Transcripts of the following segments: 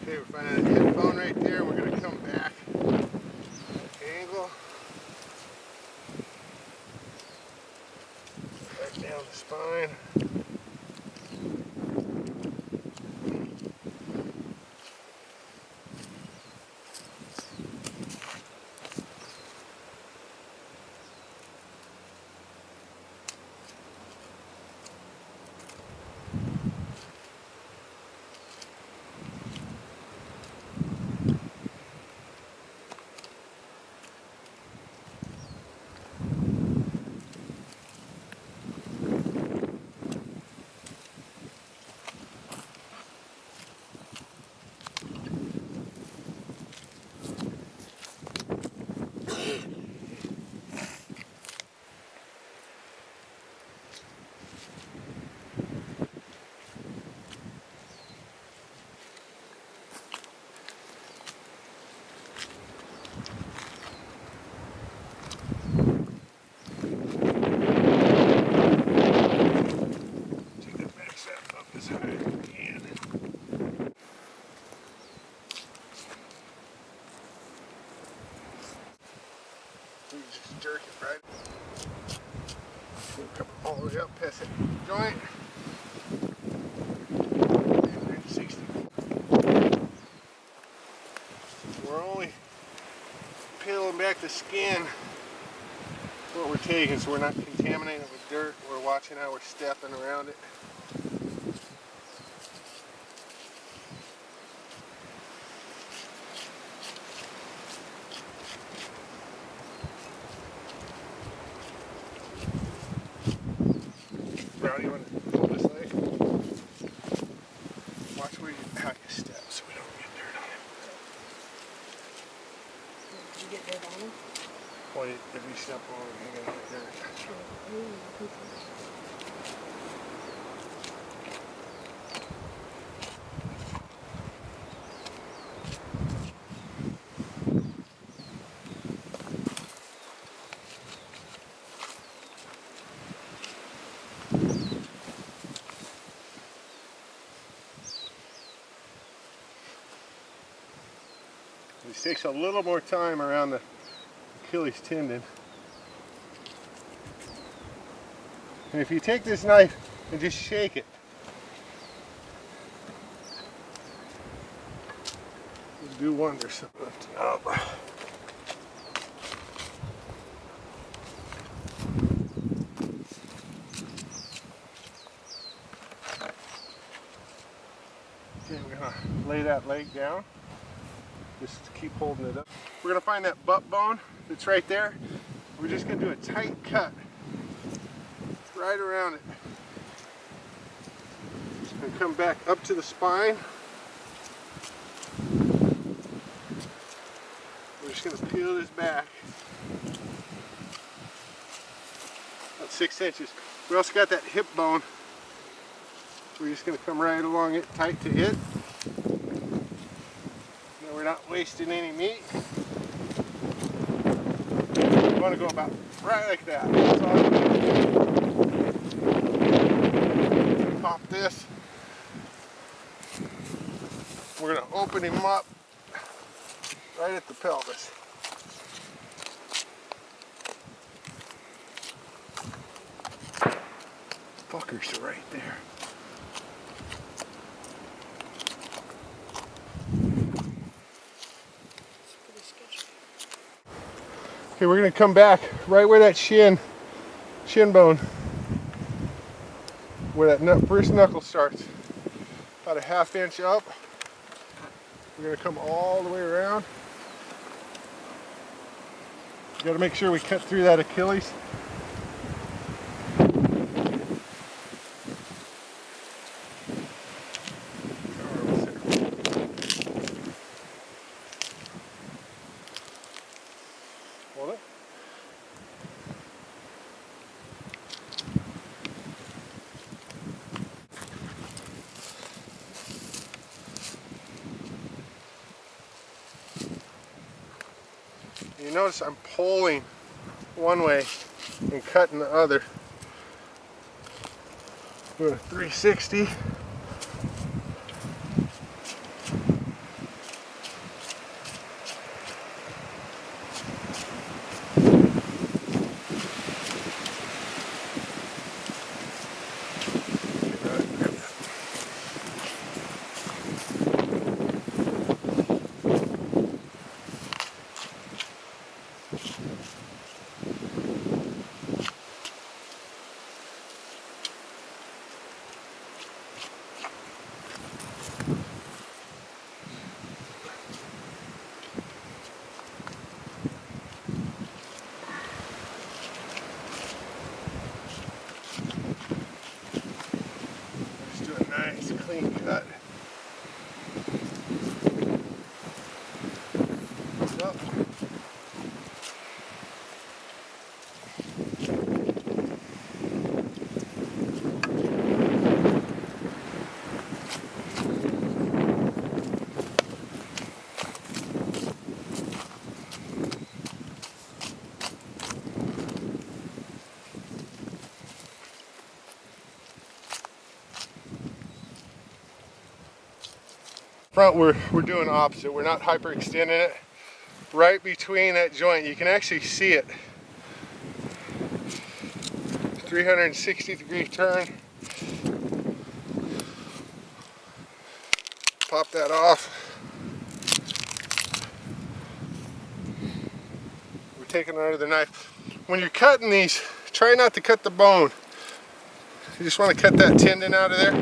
Okay, we're finding a headphone right there. We're going to come back. Angle. Right down the spine. Just jerk it right. Come all the way up past that joint. 60. We're only peeling back the skin. What we're taking, so we're not contaminating it with dirt. We're watching how we're stepping around it. Brownie, you want to pull this leg? Watch how you step so we don't get dirt on it. Did you get dirt on him? Well, if you step over, you're going to get dirt. This takes a little more time around the Achilles tendon. And if you take this knife and just shake it, it'll do wonders. Lift it up. Okay, we're going to lay that leg down. Just keep holding it up. We're going to find that butt bone that's right there. We're just going to do a tight cut right around it. And come back up to the spine. We're just going to peel this back. About 6 inches. We also got that hip bone. We're just going to come right along it, tight to it. We're not wasting any meat. You want to go about right like that. That's all. Pop this. We're going to open him up right at the pelvis. Fuckers are right there. Okay, we're going to come back right where that shin bone, where that first knuckle starts, about a ½ inch up. We're going to come all the way around. You got to make sure we cut through that Achilles. Hold it. You notice I'm pulling one way and cutting the other. Doing a 360. up. Front, we're doing opposite. We're not hyperextending it. Right between that joint, you can actually see it. 360-degree turn. Pop that off. We're taking it under the knife. When you're cutting these, try not to cut the bone. You just want to cut that tendon out of there.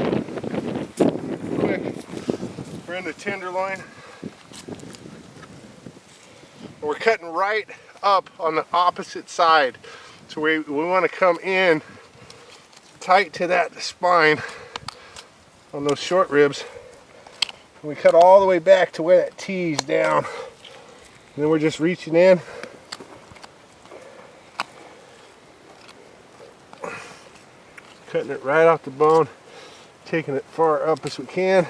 Quick. We're in the tenderloin. We're cutting right up on the opposite side. So we want to come in tight to that spine on those short ribs. And we cut all the way back to where that T's down. And then we're just reaching in. Cutting it right off the bone. Taking it far up as we can.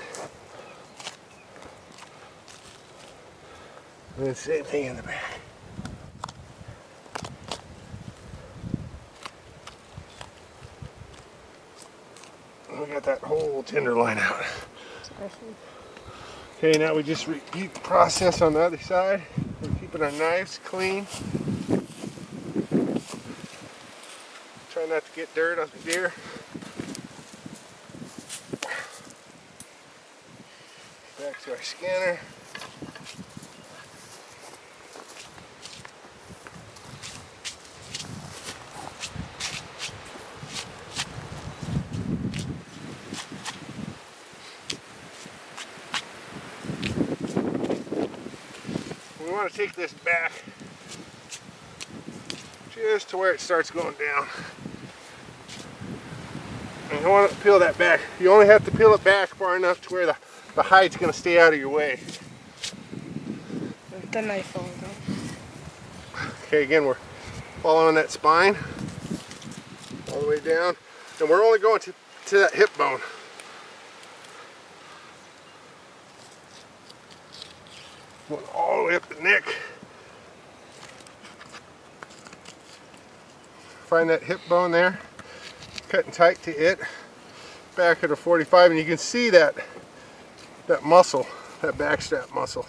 And then same thing in the back. We got that whole tenderloin out. Okay, now we just repeat the process on the other side. We're keeping our knives clean. Try not to get dirt on the deer. Back to our scanner. We want to take this back just to where it starts going down. And you want to peel that back. You only have to peel it back far enough to where the hide's going to stay out of your way. The knife falls out. Okay, again, we're following that spine all the way down. And we're only going to that hip bone. Going all the way up the neck. Find that hip bone there. Cutting tight to it. Back at a 45, and you can see that muscle, that backstrap muscle.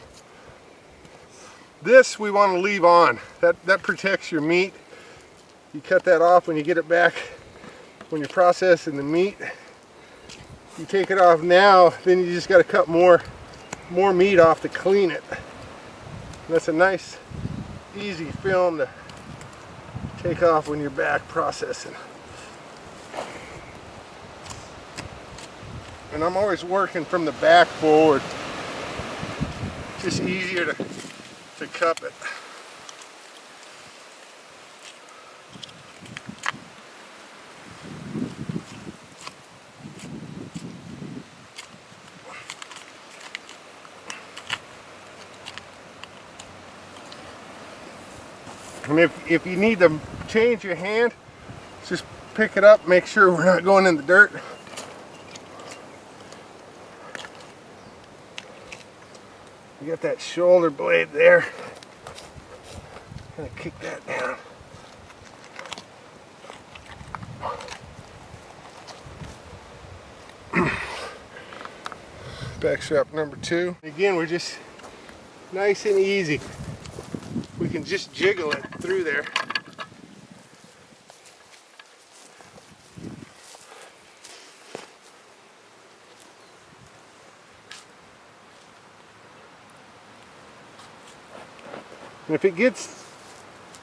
This we want to leave on. That protects your meat. You cut that off when you get it back. When you're processing the meat, you take it off now. Then you just got to cut more meat off to clean it. And that's a nice, easy film to take off when you're back processing. And I'm always working from the back forward. Just easier to cup it. And if you need to change your hand, just pick it up, make sure we're not going in the dirt. You got that shoulder blade there. Gonna kick that down. Back strap number 2. Again, we're just nice and easy. We can just jiggle it through there. And if it gets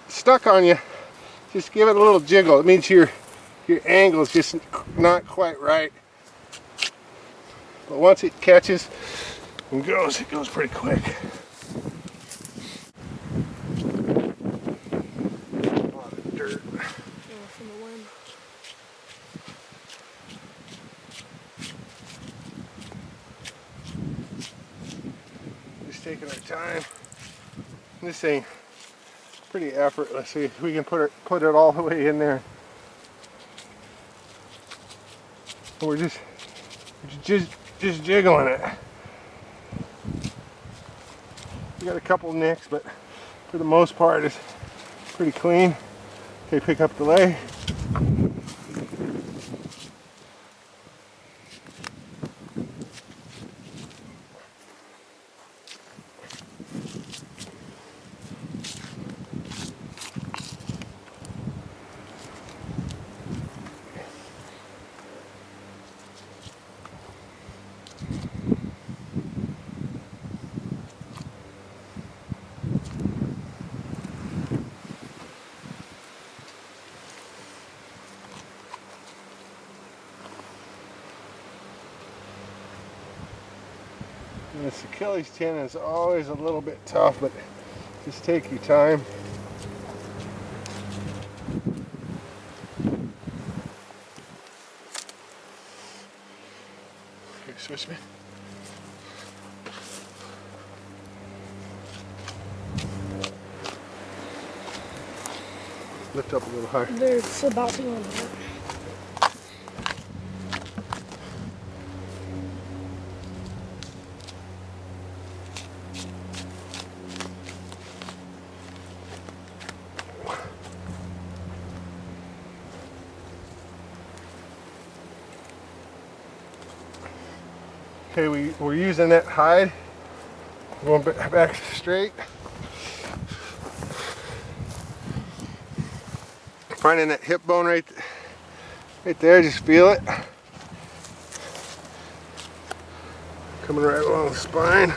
stuck on you, just give it a little jiggle. It means your angle is just not quite right. But once it catches and goes, it goes pretty quick. A lot of dirt. From the wind. Just taking our time. This thing pretty effortless. See, we can put it all the way in there. We're just jiggling it. We got a couple nicks, but for the most part it's pretty clean. Okay, pick up the leg. And this Achilles tendon is always a little bit tough, but just take your time. Okay, switch me. Lift up a little higher. There's about to go on that. Okay, we're using that hide. Going back straight. Finding that hip bone right there, just feel it. Coming right along the spine.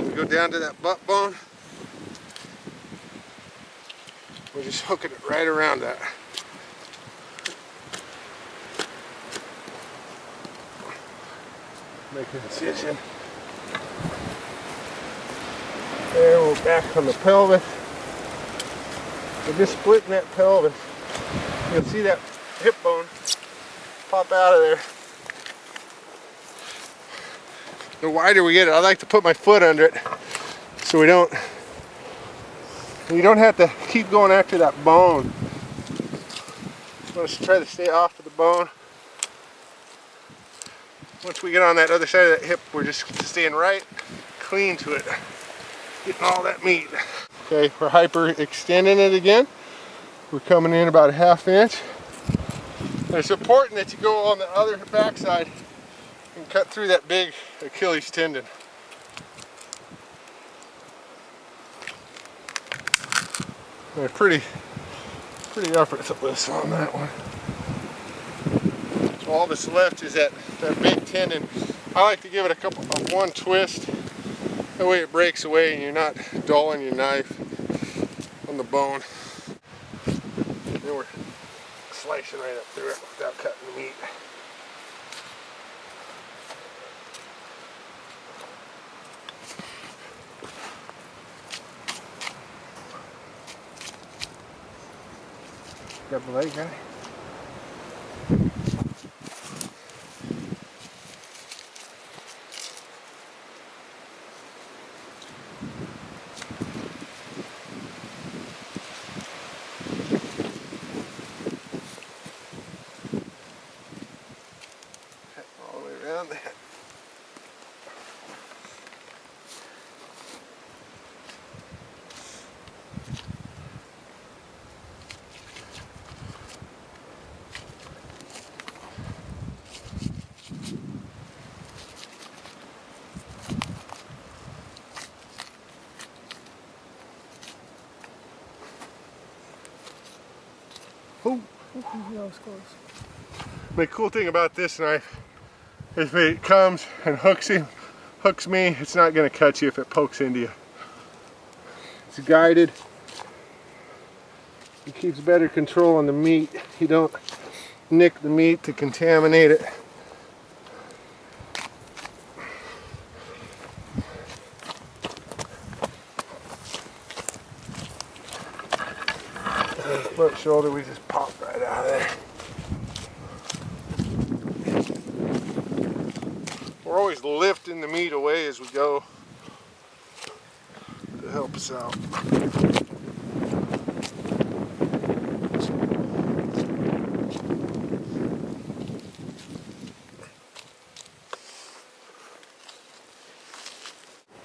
We go down to that butt bone. We're just hooking it right around that. Make an incision. There, we're back on the pelvis. We're just splitting that pelvis. You'll see that hip bone pop out of there. The wider we get it, I like to put my foot under it so you don't have to keep going after that bone. Let's try to stay off of the bone. Once we get on that other side of that hip, we're just staying right clean to it. Getting all that meat. Okay, we're hyper extending it again. We're coming in about a ½ inch. And it's important that you go on the other backside and cut through that big Achilles tendon. They're pretty effortless on that one. So all that's left is that big tendon. I like to give it one twist. That way it breaks away and you're not dulling your knife on the bone. Then we're slicing right up through it without cutting the meat. Got the leg, guy? All the way around there. Oh, That was close. the cool thing about this knife is if it comes and hooks me, it's not going to cut you if it pokes into you. It's guided. It keeps better control on the meat. You don't nick the meat to contaminate it. Front shoulder, we just pop right out of there. We're always lifting the meat away as we go to help us out.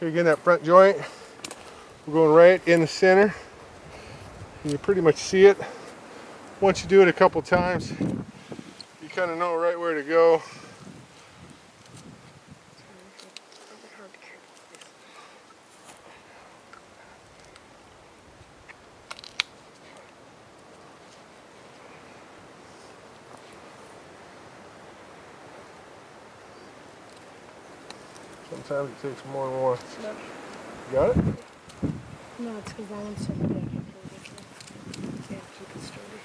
Here again, that front joint, we're going right in the center. And you pretty much see it. Once you do it a couple times, you kind of know right where to go. Sometimes it takes more than once. No. You got it? No, it's because that one's so big. I can't reach it. Yeah, keep it sturdy.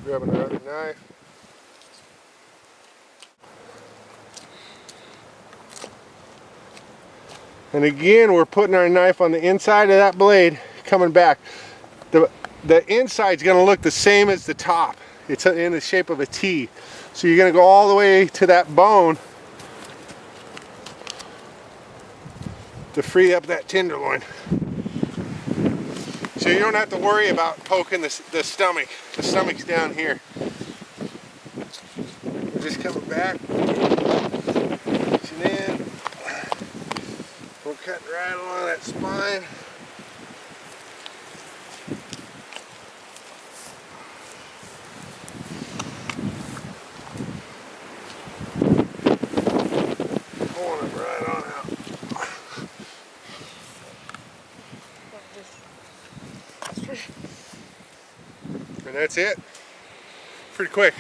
Grab another knife. And again, we're putting our knife on the inside of that blade, coming back. The inside's going to look the same as the top. It's in the shape of a T. So you're going to go all the way to that bone to free up that tenderloin. So you don't have to worry about poking the stomach. The stomach's down here. We're just coming back, reaching in. We're cutting right along that spine. Pulling it right on out. And that's it. Pretty quick.